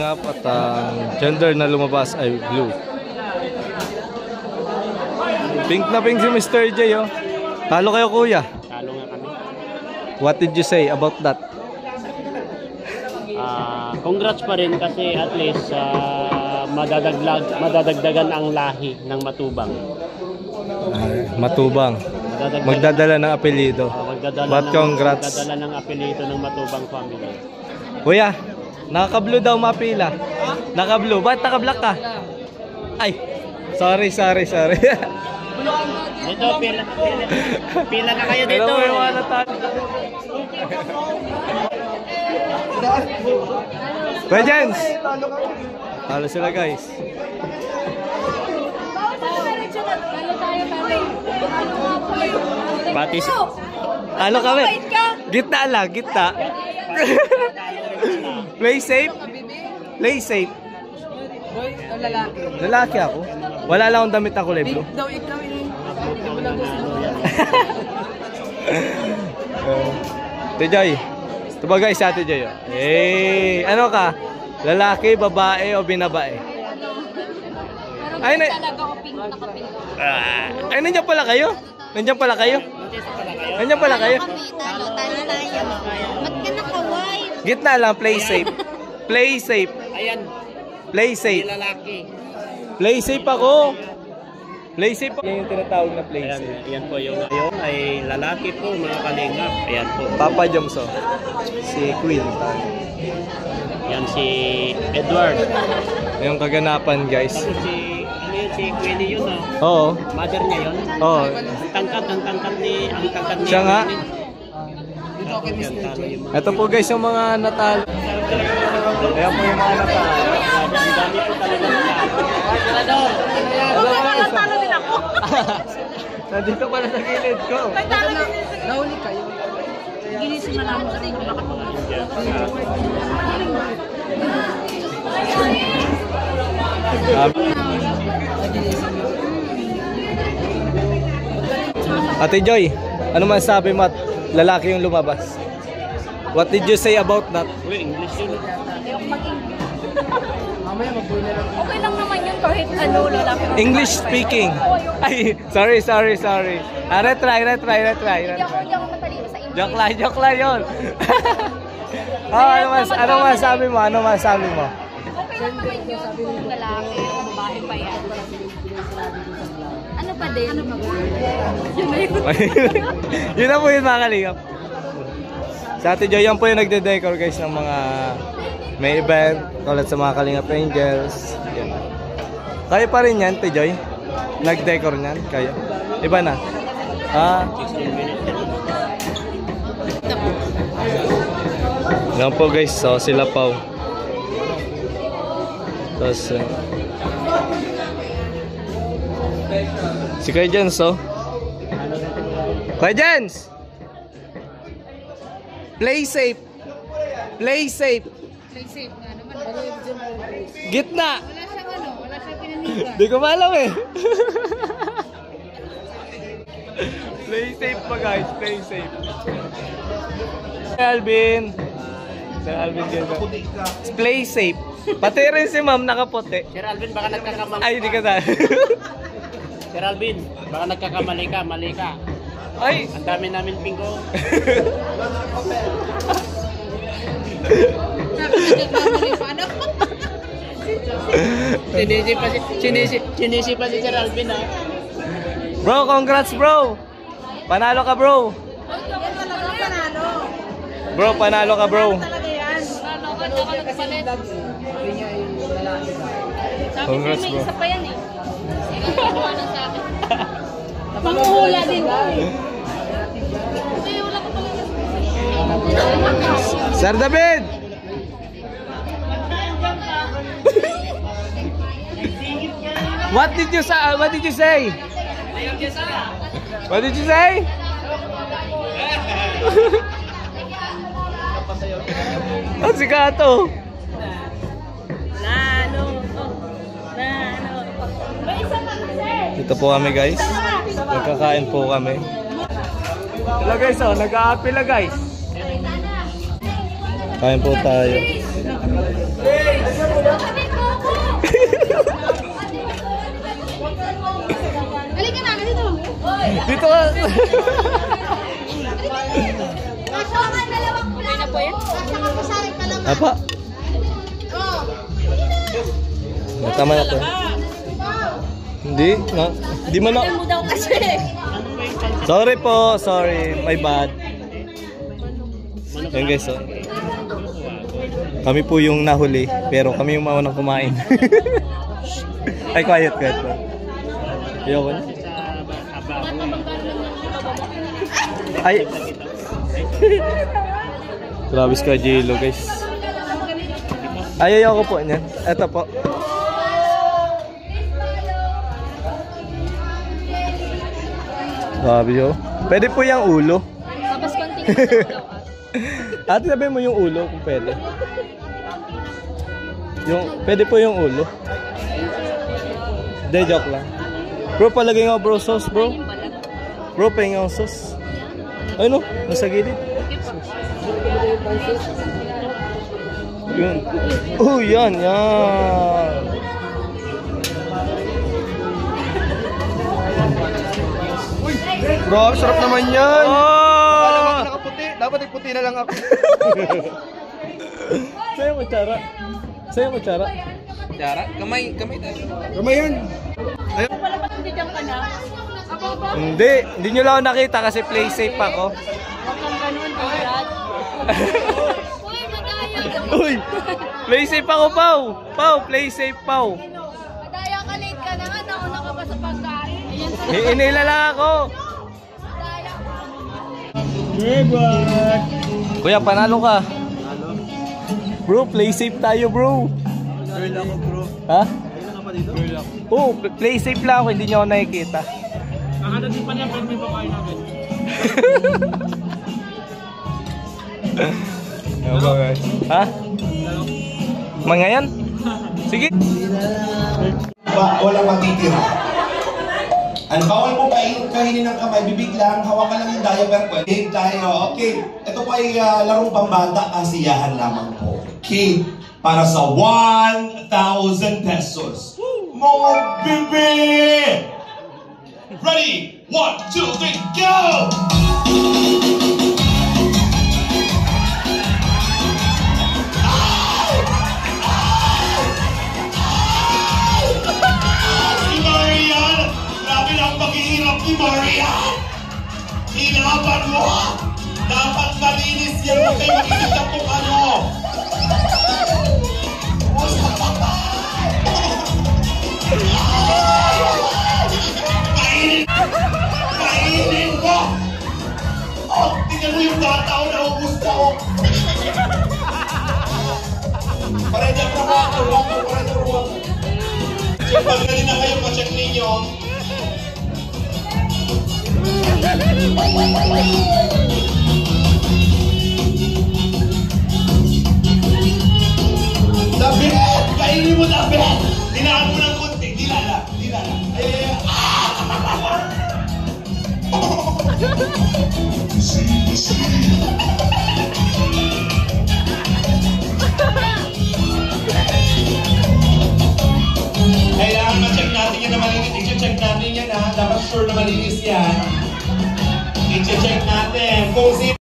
kalingap at ang gender na lumabas ay blue. Pink na pink si Mr. J, oh. Talo kayo, kuya. Talo nga kami. What did you say about that? Congrats pa rin kasi at least madadagdagan ang lahi ng Matubang. Matubang. Magdadala ng apelyido. But congrats. Magdadala ng apelyido ng Matubang family. Kuya, naka-blue daw mapila. Naka-blue. Ba't naka-black ka? Ay, sorry. Dito, pila na kayo dito. Hello, mga Kuya Jens! Talo sila, guys. Batis. Talo kami. Gitna lang, gitna. Play safe. Play safe. Lalaki ako. Wala lang akong damit na kulay blue. Ate Joy. Ito ba guys, Ate Joy? Hey, ano ka? Lalaki, babae o binabae? Ay, ay, nandiyan pala kayo? Nandiyan pala kayo? Nandiyan pala kayo? Talo tayo. Ba't ka naka-white? Gitna lang, play safe. Play safe. Ayan. Play safe. Lalaki. Play safe ako. Play safe ako. Yan yung tinatawag na play safe. Ayan po yung ngayon ay lalaki po mga kalingap. Ayan po. Papa Jomso. Si Queen. Yan si Edward. Yung kaganapan guys. Tapos si Queenie yun Oo. Mother niya yun. Oo. Ang tangkad ni Siya nga. Yan, Ito po guys yung mga natalo. Ayan po yung mga natalo. ang dami po talaga natalo. Talo din ako. Nandito pala sa gilid ko. Nahuli kayo. Ginisip na namin kasi kung bakit mga Ate Joy, ano man sabi mo at lalaki yung lumabas? What did you say about that? Uy, English yun. okay lang naman yun kahit ano lalaki. English speaking. Ay, sorry. Retry. Hindi ako matalino sa English. Joke lang yun. Ano man sabi mo? Okay lang naman yun kung lalaki o babae pa yan. Ano pa din? Yun na yun. Yun na po yun mga kalingap. Sa Ate Joy, yan po yung nagde-decor guys ng mga may event tulad sa mga Kalingap Angels. Yan. Kayo pa rin yan, Ate Joy? Nag-decor niyan? Kayo? Iba na? Yan po guys, so sila Pau. Tapos si Kuya Jens, oh. Kuya Jens! Play safe. Play safe nga naman. Gitna. Wala siyang pinanigan. Di ko maalam eh. Play safe pa guys, play safe. Alvin. Sir Alvin ganda. Play safe. Pati rin si ma'am nakaputi. Sir Alvin, baka nagkakamali. Ay, di ka na. Sir Alvin, baka nagkakamali ka, mali ka. Ay! Ang dami namin bingo. Sinisi pa si Sir Alvin ha. Bro, congrats bro! Panalo ka bro! Bro, panalo ka bro! Congrats bro! Isa pa yan eh. Panguhula din ko eh. Sir David! What did you say? What did you say? What did you say? Ang sikato. Dito po kami guys. Nagkakain po kami. Hello guys, oh, nag-a-apila guys. Kain po tayo. Dito ka. Okay na po yan? Apa? Tama na to. Hindi. Hindi man na. Mo daw kasi. Sorry po. Sorry. My bad. Yan guys. Oh. Kami po yung nahuli. Pero kami yung maunang kumain. Ay, quiet. Ayoko na. Ay. Grabe ka, Jilo, guys. Ay, ayoko po niyan. Eto po. Grabe yun. Pwede po yung ulo. Tapos konting Ate, sabihin mo yung ulo kung pwede. Pwede po yung ulo. Hindi, joke lang. Bro, palagay nga bro sauce, bro. Bro, pahingin ang sauce. Ay no, nasa gilid. Yun. Oh, yan. Bro, sarap naman yan. Oh! Alam ako nakaputi. Dapat nagputi na lang ako. Sa'yo mo, Chara. Tara, kamay tayo. Kamay yan. Wala pa hindi dyan ka na. Hindi nyo lang ako nakita kasi play safe ako. Huwag kang ganun, Brad. Uy, madaya. Uy! Play safe ako, Pau! Pau, play safe, Pau! Madaya ka, late ka na nga. Nauna ka pa sa pagkain. Ayan sa Inila lang ako! madaya. Kuya, panalo ka. Bro, play safe tayo, bro. Girl ako, bro. Ha? Ayun ka pa dito? Girl ako. Oo, play safe lang ako. Hindi nyo ako nakikita. Kakadating pa niya, pwede pa kayo namin. Ano ba, guys? Ha? Mga yan? Sige. Walang matitira. Ang bawal mo kainin ng kamay, bibig lang, hawakan lang yung diaper, pwede tayo. Okay, ito po ay larong pambata, kasiyahan lamang po. Okay, para sa 1,000 pesos. Mga bibi! Ready? 1, 2, 3, go! Paghihirap ni Marian! Hinapan mo! Dapat malinis yan mo kayo mag-isip kung ano! Kainin mo! Oh, tingnan mo yung bata o naubos na o! Pareja ka ba? Pareja ka ba? Pagkakalin na kayo, pa-check ninyo. Dapat! Kainin mo dapat! Dinaan mo ng konti. Dilala. Ay. Kailangan ma-check natin yan na malinis. I-check natin yan ha. Dapat sure na malinis yan. I-check natin kung sino